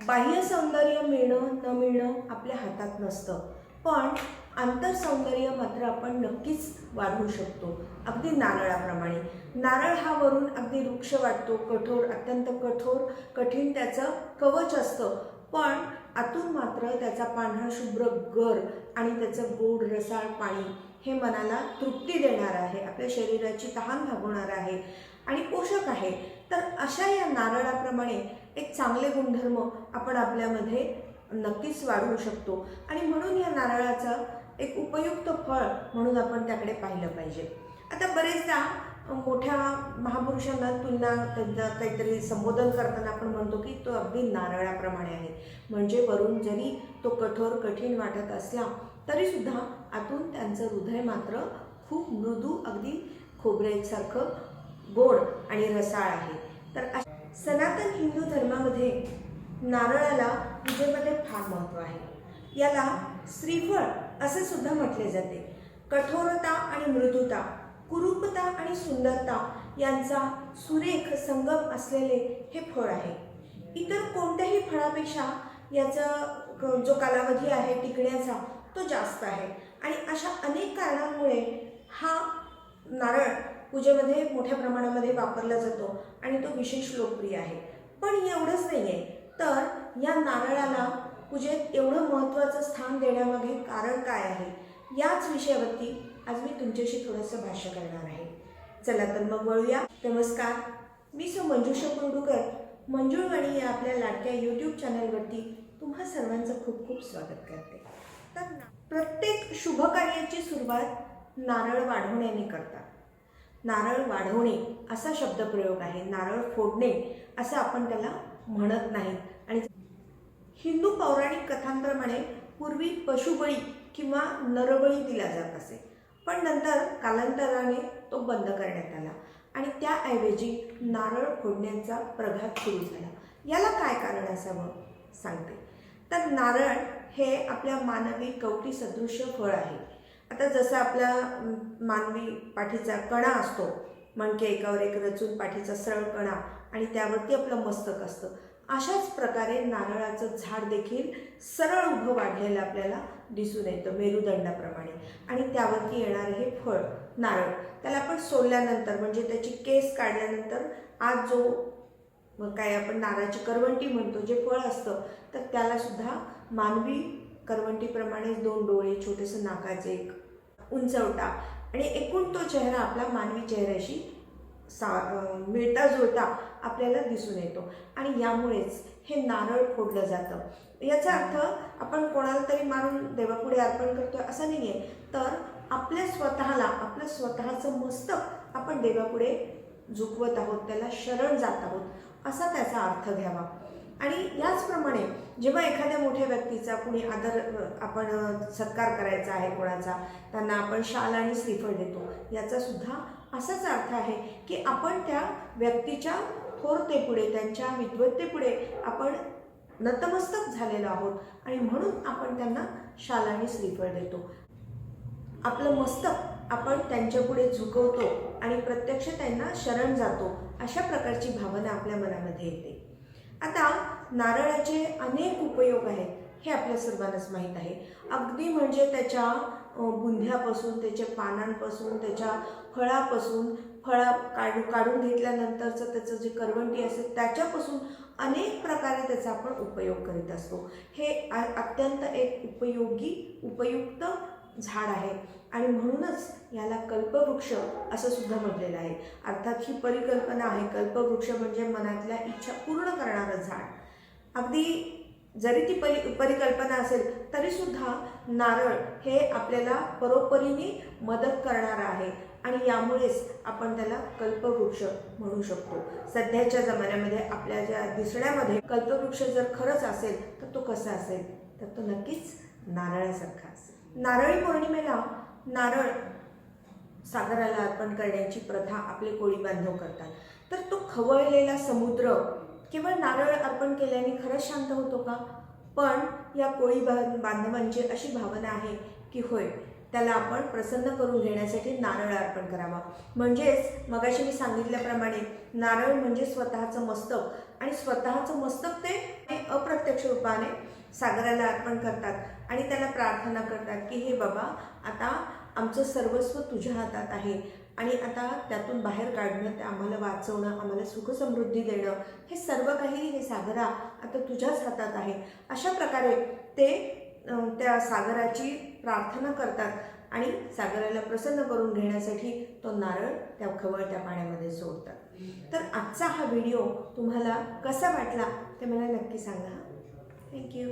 बाह्य सौंदर्य मिळणं न मिळणं आपल्या हातात नसतं, पण आंतर सौंदर्य मात्र आपण नक्कीच वाढवू शकतो. अगदी नारळाप्रमाणे. नारळ हा वरून अगदी वृक्ष वाटतो, कठोर, अत्यंत कठोर, कठीण त्याचं कवच असतं, पण आतून मात्र त्याचा पांढरा शुभ्र गर आणि त्याचं गोड रसाळ पाणी हे मनाला तृप्ती देणार आहे, आपल्या शरीराची तहान भागवणार आहे आणि पोषक आहे. तर अशा या नारळाप्रमाणे एक चांगले गुणधर्म आपण आपल्यामध्ये नक्कीच वाढवू शकतो आणि म्हणून या नारळाचं एक उपयुक्त फळ म्हणून आपण त्याकडे पाहिलं पाहिजे. आता बरेचदा मोठ्या महापुरुषांना तुलना त्यांना काहीतरी संबोधन करताना आपण म्हणतो की तो अगदी नारळाप्रमाणे आहे. म्हणजे वरून जरी तो कठोर कठीण वाटत असला तरीसुद्धा आतून त्यांचं हृदय मात्र खूप मृदू, अगदी खोबऱ्यासारखं गोड आणि रसाळ आहे. तर सनातन हिंदू धर्मामध्ये नारळाला पूजेमध्ये फार महत्त्व आहे. याला श्रीफळ असे सुद्धा म्हटले जाते. कठोरता आणि मृदुता, कुरूपता आणि सुंदरता यांचा सुरेख संगम असलेले हे फळ आहे. इतर कोणत्याही फळापेक्षा याचा जो कालावधी आहे टिकण्याचा तो जास्त आहे आणि अशा अनेक कारणांमुळे हा नारळ पूजेमध्ये मोठ्या प्रमाणामध्ये वापरला जातो आणि तो विशेष लोकप्रिय आहे. पण एवढंच नाही आहे, तर या नारळाला पूजेत एवढं महत्त्वाचं स्थान देण्यामागे कारण काय आहे, याच विषयावरती आज मी तुमच्याशी थोडंसं भाष्य करणार आहे. चला तर मग वळूया. नमस्कार, मी मंजुषा कुर्डूकर. मंजुळवाणी या आपल्या लाडक्या यूट्यूब चॅनलवरती तुम्हा सर्वांचं खूप खूप स्वागत करते. तर प्रत्येक शुभकार्याची सुरुवात नारळ वाढवण्याने करतात. नारळ वाढवणे असा शब्दप्रयोग आहे, नारळ फोडणे असं आपण त्याला म्हणत नाही. आणि हिंदू पौराणिक कथांप्रमाणे पूर्वी पशुबळी किंवा नरबळी दिला जात असे, पण नंतर कालांतराने तो बंद करण्यात आला आणि त्याऐवजी नारळ फोडण्याचा प्रघात सुरू झाला. याला काय कारण असावं सांगते. तर नारळ हे आपल्या मानवी कवटी सदृश्य फळ आहे. आता जसं आपला मानवी पाठीचा कणा असतो, मणके एकावर एक रचून पाठीचा सरळ कणा आणि त्यावरती आपलं मस्तक असतं, अशाच प्रकारे नारळाचं झाड देखील सरळ उभं वाढलेलं आपल्याला दिसून येतं मेरुदंडाप्रमाणे आणि त्यावरती येणारे हे फळ नारळ. त्याला आपण सोलल्यानंतर म्हणजे त्याची केस काढल्यानंतर आज जो काय आपण नारळाची करवंटी म्हणतो जे फळ असतं, तर त्यालासुद्धा मानवी करवंटीप्रमाणेच 2 डोळे, छोटेसं नाकाचे एक उंचवटा आणि एकूण तो चेहरा आपला मानवी चेहऱ्याशी मिळता जुळता आपल्याला दिसून येतो आणि यामुळेच हे नारळ फोडलं जातं. याचा अर्थ आपण कोणाला तरी मारून देवापुढे अर्पण करतोय असं नाही आहे, तर आपल्या स्वतःला, आपलं स्वतःचं मस्तक आपण देवापुढे झुकवत आहोत, त्याला शरण जात आहोत असा त्याचा अर्थ घ्यावा. आणि याचप्रमाणे जेव्हा एखाद्या मोठ्या व्यक्तीचा कुणी आदर आपण सत्कार करायचा आहे कोणाचा, त्यांना आपण शाल आणि श्रीफळ देतो. याचासुद्धा असाच अर्थ आहे की आपण त्या व्यक्तीच्या थोरतेपुढे, त्यांच्या विद्वत्तेपुढे आपण नतमस्तक झालेलो आहोत आणि म्हणून आपण त्यांना शाल आणि श्रीफळ देतो. आपलं मस्तक आपण त्यांच्यापुढे झुकवतो आणि प्रत्यक्ष त्यांना शरण जातो, अशा प्रकारची भावना आपल्या मनामध्ये येते. आता नारळाचे अनेक उपयोग आहेत हे आपल्या सर्वांनाच माहीत आहे. अगदी म्हणजे त्याच्या बुंध्यापासून, त्याच्या पानांपासून, त्याच्या फळापासून, काढून घेतल्यानंतरचं त्याचं जे करवंटी असेल त्याच्यापासून अनेक प्रकारे त्याचा आपण उपयोग करीत असतो. हे अत्यंत एक उपयुक्त झाड आहे आणि म्हणूनच याला कल्पवृक्ष असं सुद्धा म्हटलेलं आहे. अर्थात ही परिकल्पना आहे, कल्पवृक्ष म्हणजे मनातल्या इच्छा पूर्ण करणारं झाड. अगदी जरी ती परिकल्पना असेल तरीसुद्धा नारळ हे आपल्याला परोपरीने मदत करणारं आहे आणि यामुळेच आपण त्याला कल्पवृक्ष म्हणू शकतो. सध्याच्या जमान्यामध्ये आपल्या ज्या दिसण्यामध्ये कल्पवृक्ष जर खरंच असेल तर तो कसा असेल, तर तो नक्कीच नारळासारखा असेल. नारळी पौर्णिमेला नारळ सागराला अर्पण करण्याची प्रथा आपले कोळी बांधव करतात. तर तो खवळलेला समुद्र केवळ नारळ अर्पण केल्याने खरंच शांत होतो का? पण या कोळी बांधवांची अशी भावना आहे की होय, त्याला आपण प्रसन्न करून घेण्यासाठी नारळ अर्पण करावा. म्हणजेच मगाशी मी सांगितल्याप्रमाणे नारळ म्हणजे स्वतःचं मस्तक आणि स्वतःचं मस्तक ते अप्रत्यक्ष प्रत्यक्ष रूपाने सागराला अर्पण करतात आणि त्याला प्रार्थना करतात की हे बाबा, आता आमचं सर्वस्व तुझ्या हातात आहे आणि आता त्यातून बाहेर काढणं, ते आम्हाला वाचवणं, आम्हाला सुखसमृद्धी देणं, हे सर्व काही हे सागरा आता तुझ्याच हातात आहे. अशा प्रकारे ते त्या सागराची प्रार्थना करतात आणि सागराला प्रसन्न करून घेण्यासाठी तो नारळ त्या खवळत्या पाण्यामध्ये सोडतात. तर आजचा हा व्हिडिओ तुम्हाला कसा वाटला ते मला नक्की सांगा. थँक्यू.